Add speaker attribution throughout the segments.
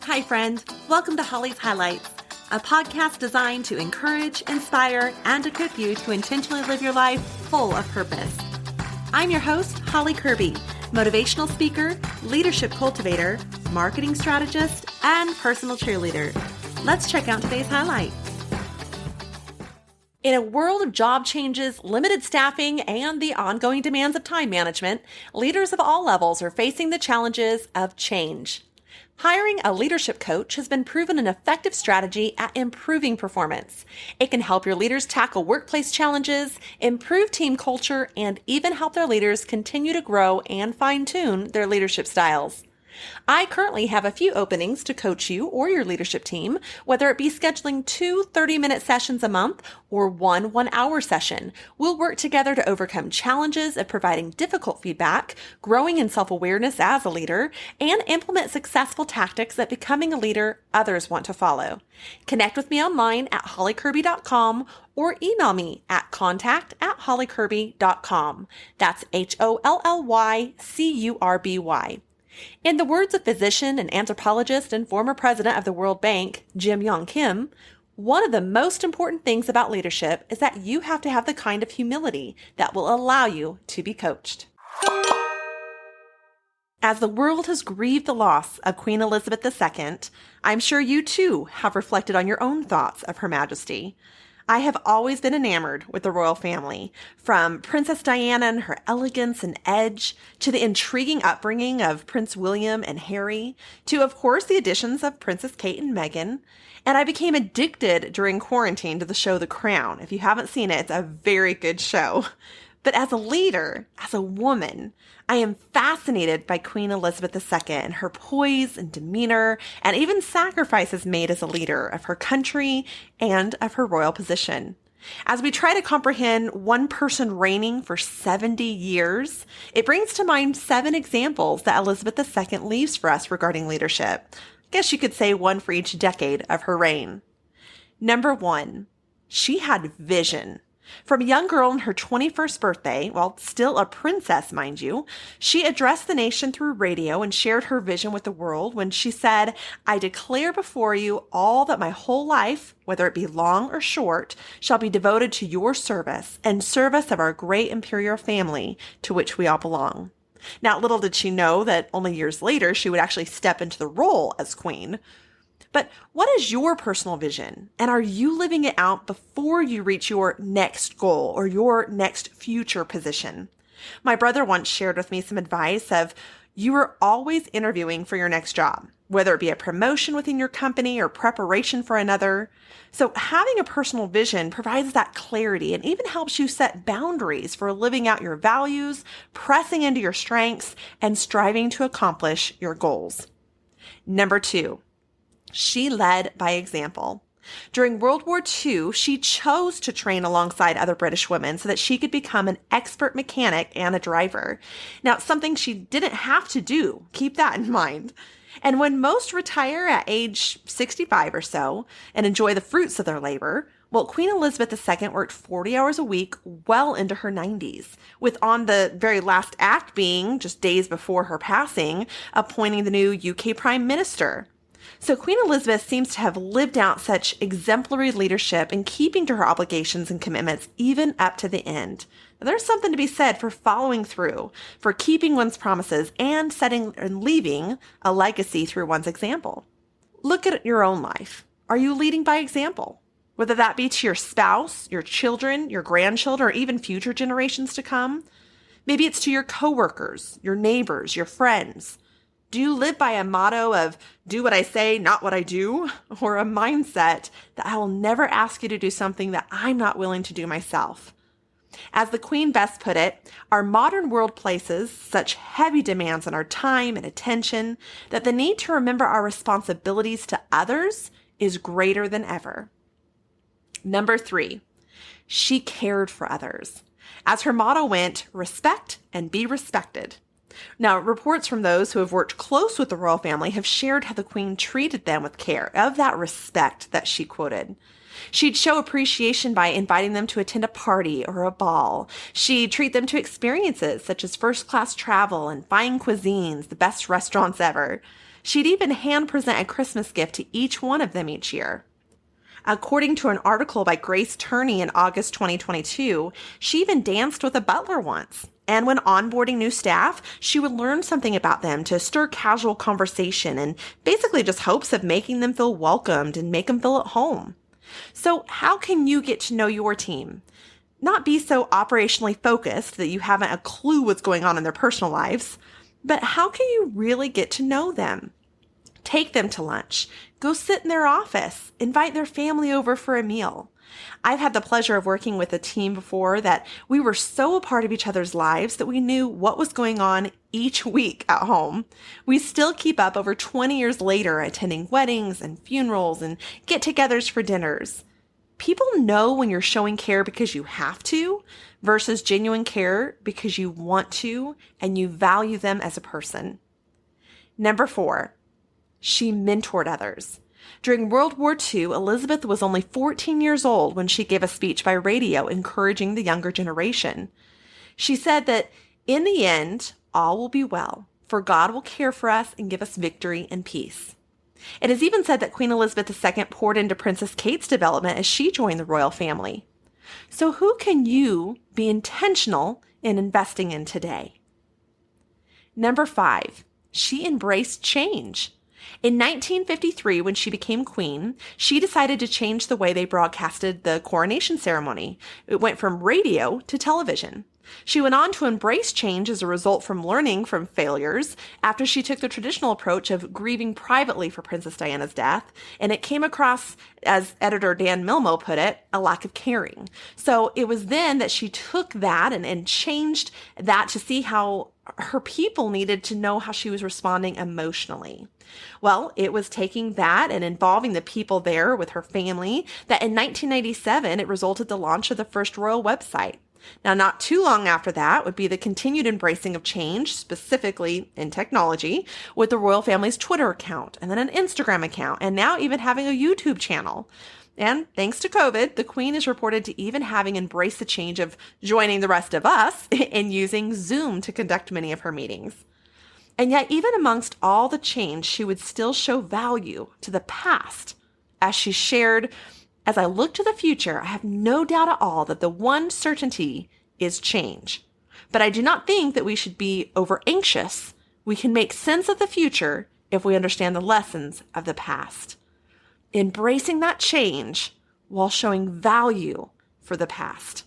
Speaker 1: Hi, friend. Welcome to Holly's Highlights, a podcast designed to encourage, inspire, and equip you to intentionally live your life full of purpose. I'm your host, Holly Curby, motivational speaker, leadership cultivator, marketing strategist, and personal cheerleader. Let's check out today's highlight. In a world of job changes, limited staffing, and the ongoing demands of time management, leaders of all levels are facing the challenges of change. Hiring a leadership coach has been proven an effective strategy at improving performance. It can help your leaders tackle workplace challenges, improve team culture, and even help their leaders continue to grow and fine-tune their leadership styles. I currently have a few openings to coach you or your leadership team, whether it be scheduling 2 30-minute sessions a month or one 1-hour session. We'll work together to overcome challenges of providing difficult feedback, growing in self-awareness as a leader, and implement successful tactics that becoming a leader others want to follow. Connect with me online at hollycurby.com or email me at contact@hollycurby.com. That's HOLLYCURBY. In the words of physician and anthropologist and former president of the World Bank, Jim Yong Kim, one of the most important things about leadership is that you have to have the kind of humility that will allow you to be coached. As the world has grieved the loss of Queen Elizabeth II, I'm sure you too have reflected on your own thoughts of Her Majesty. I have always been enamored with the royal family, from Princess Diana and her elegance and edge, to the intriguing upbringing of Prince William and Harry, to, of course, the additions of Princess Kate and Meghan. And I became addicted during quarantine to the show The Crown. If you haven't seen it, it's a very good show. But as a leader, as a woman, I am fascinated by Queen Elizabeth II and her poise and demeanor, and even sacrifices made as a leader of her country and of her royal position. As we try to comprehend one person reigning for 70 years, it brings to mind 7 examples that Elizabeth II leaves for us regarding leadership. I guess you could say one for each decade of her reign. Number 1, she had vision. From a young girl on her 21st birthday, while still a princess, mind you, she addressed the nation through radio and shared her vision with the world when she said, "I declare before you all that my whole life, whether it be long or short, shall be devoted to your service and service of our great imperial family to which we all belong." Now, little did she know that only years later she would actually step into the role as queen. But what is your personal vision? And are you living it out before you reach your next goal or your next future position? My brother once shared with me some advice of, you are always interviewing for your next job, whether it be a promotion within your company or preparation for another. So having a personal vision provides that clarity and even helps you set boundaries for living out your values, pressing into your strengths, and striving to accomplish your goals. Number 2. She led by example. During World War II, she chose to train alongside other British women so that she could become an expert mechanic and a driver. Now, something she didn't have to do. Keep that in mind. And when most retire at age 65 or so and enjoy the fruits of their labor, well, Queen Elizabeth II worked 40 hours a week well into her 90s, with on the very last act being, just days before her passing, appointing the new UK Prime Minister. So Queen Elizabeth seems to have lived out such exemplary leadership in keeping to her obligations and commitments even up to the end. Now, there's something to be said for following through, for keeping one's promises and setting and leaving a legacy through one's example. Look at your own life. Are you leading by example? Whether that be to your spouse, your children, your grandchildren, or even future generations to come. Maybe it's to your coworkers, your neighbors, your friends. Do you live by a motto of do what I say, not what I do? Or a mindset that I will never ask you to do something that I'm not willing to do myself? As the Queen best put it, our modern world places such heavy demands on our time and attention that the need to remember our responsibilities to others is greater than ever. Number 3, she cared for others. As her motto went, respect and be respected. Now, reports from those who have worked close with the royal family have shared how the Queen treated them with care, of that respect that she quoted. She'd show appreciation by inviting them to attend a party or a ball. She'd treat them to experiences such as first-class travel and fine cuisines, the best restaurants ever. She'd even hand present a Christmas gift to each one of them each year. According to an article by Grace Turney in August 2022, she even danced with a butler once. And when onboarding new staff, she would learn something about them to stir casual conversation and basically just hopes of making them feel welcomed and make them feel at home. So how can you get to know your team? Not be so operationally focused that you haven't a clue what's going on in their personal lives, but how can you really get to know them? Take them to lunch. Go sit in their office. Invite their family over for a meal. I've had the pleasure of working with a team before that we were so a part of each other's lives that we knew what was going on each week at home. We still keep up over 20 years later, attending weddings and funerals and get-togethers for dinners. People know when you're showing care because you have to versus genuine care because you want to and you value them as a person. Number 4, she mentored others. During World War II, Elizabeth was only 14 years old when she gave a speech by radio encouraging the younger generation. She said that, in the end, all will be well, for God will care for us and give us victory and peace. It is even said that Queen Elizabeth II poured into Princess Kate's development as she joined the royal family. So who can you be intentional in investing in today? Number 5, she embraced change. In 1953, when she became queen, she decided to change the way they broadcasted the coronation ceremony. It went from radio to television. She went on to embrace change as a result from learning from failures after she took the traditional approach of grieving privately for Princess Diana's death, and it came across, as editor Dan Milmo put it, a lack of caring. So it was then that she took that and changed that to see how her people needed to know how she was responding emotionally. Well, it was taking that and involving the people there with her family that in 1997, it resulted the launch of the first royal website. Now, not too long after that would be the continued embracing of change, specifically in technology, with the royal family's Twitter account and then an Instagram account, and now even having a YouTube channel. And thanks to COVID, the Queen is reported to even having embraced the change of joining the rest of us in using Zoom to conduct many of her meetings. And yet, even amongst all the change, she would still show value to the past. As she shared, "As I look to the future, I have no doubt at all that the one certainty is change. But I do not think that we should be over anxious. We can make sense of the future if we understand the lessons of the past." Embracing that change while showing value for the past.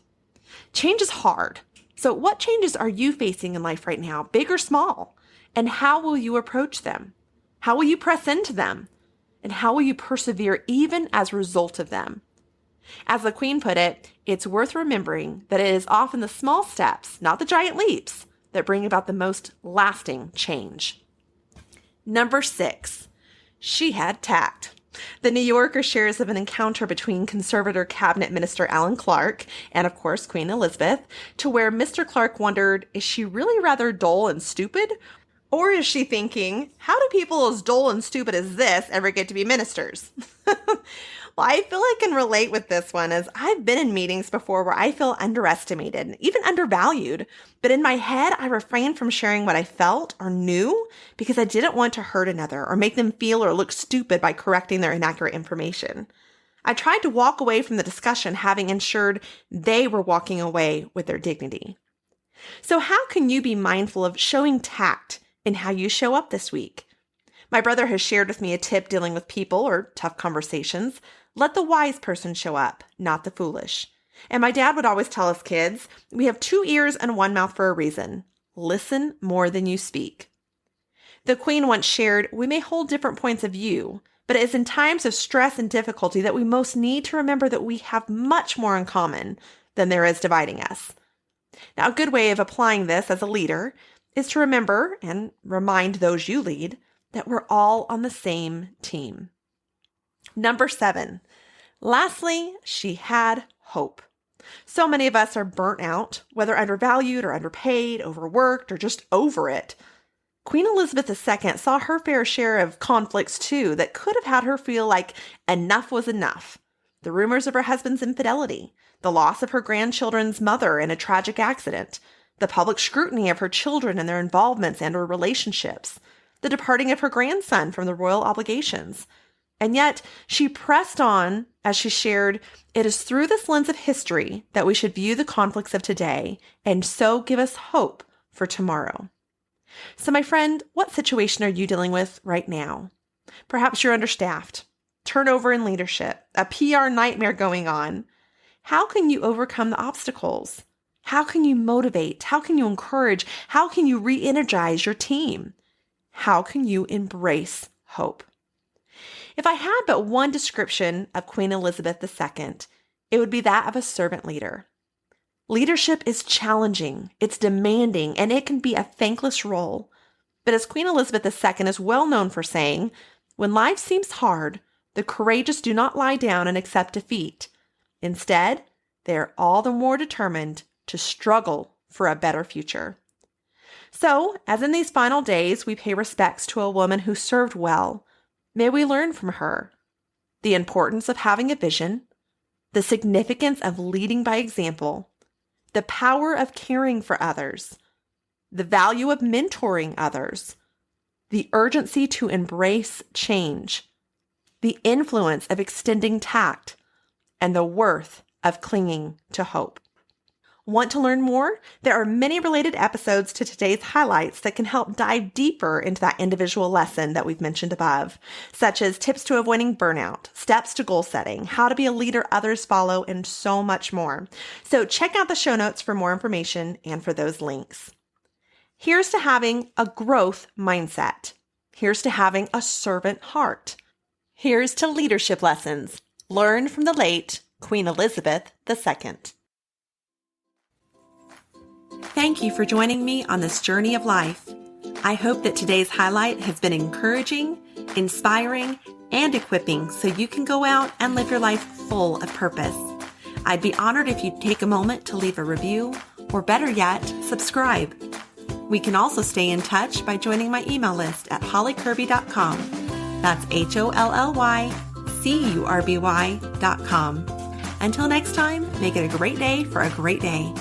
Speaker 1: Change is hard. So what changes are you facing in life right now, big or small? And how will you approach them? How will you press into them? And how will you persevere even as a result of them? As the Queen put it, it's worth remembering that it is often the small steps, not the giant leaps, that bring about the most lasting change. Number 6, she had tact. The New Yorker shares of an encounter between conservative cabinet minister Alan Clark and, of course, Queen Elizabeth, to where Mr. Clark wondered, is she really rather dull and stupid? Or is she thinking, how do people as dull and stupid as this ever get to be ministers? Well, I feel I can relate with this one, as I've been in meetings before where I feel underestimated, even undervalued. But in my head, I refrained from sharing what I felt or knew because I didn't want to hurt another or make them feel or look stupid by correcting their inaccurate information. I tried to walk away from the discussion having ensured they were walking away with their dignity. So how can you be mindful of showing tact in how you show up this week? My brother has shared with me a tip dealing with people or tough conversations. Let the wise person show up, not the foolish. And my dad would always tell us kids, we have 2 ears and 1 mouth for a reason. Listen more than you speak. The Queen once shared, we may hold different points of view, but it is in times of stress and difficulty that we most need to remember that we have much more in common than there is dividing us. Now, a good way of applying this as a leader is to remember and remind those you lead that we're all on the same team. Number 7, lastly, she had hope. So many of us are burnt out, whether undervalued or underpaid, overworked, or just over it. Queen Elizabeth II saw her fair share of conflicts too that could have had her feel like enough was enough. The rumors of her husband's infidelity, the loss of her grandchildren's mother in a tragic accident, the public scrutiny of her children and their involvements and/or relationships, the departing of her grandson from the royal obligations. And yet, she pressed on as she shared, "It is through this lens of history that we should view the conflicts of today and so give us hope for tomorrow." So, my friend, what situation are you dealing with right now? Perhaps you're understaffed, turnover in leadership, a PR nightmare going on. How can you overcome the obstacles? How can you motivate? How can you encourage? How can you re-energize your team? How can you embrace hope? If I had but one description of Queen Elizabeth II, it would be that of a servant leader. Leadership is challenging, it's demanding, and it can be a thankless role. But as Queen Elizabeth II is well known for saying, when life seems hard, the courageous do not lie down and accept defeat. Instead, they are all the more determined to struggle for a better future. So, as in these final days, we pay respects to a woman who served well, may we learn from her the importance of having a vision, the significance of leading by example, the power of caring for others, the value of mentoring others, the urgency to embrace change, the influence of extending tact, and the worth of clinging to hope. Want to learn more? There are many related episodes to today's highlights that can help dive deeper into that individual lesson that we've mentioned above, such as tips to avoiding burnout, steps to goal setting, how to be a leader others follow, and so much more. So check out the show notes for more information and for those links. Here's to having a growth mindset. Here's to having a servant heart. Here's to leadership lessons learned from the late Queen Elizabeth II. Thank you for joining me on this journey of life. I hope that today's highlight has been encouraging, inspiring, and equipping so you can go out and live your life full of purpose. I'd be honored if you'd take a moment to leave a review, or better yet, subscribe. We can also stay in touch by joining my email list at hollycurby.com. That's HOLLYCURBY.com. Until next time, make it a great day for a great day.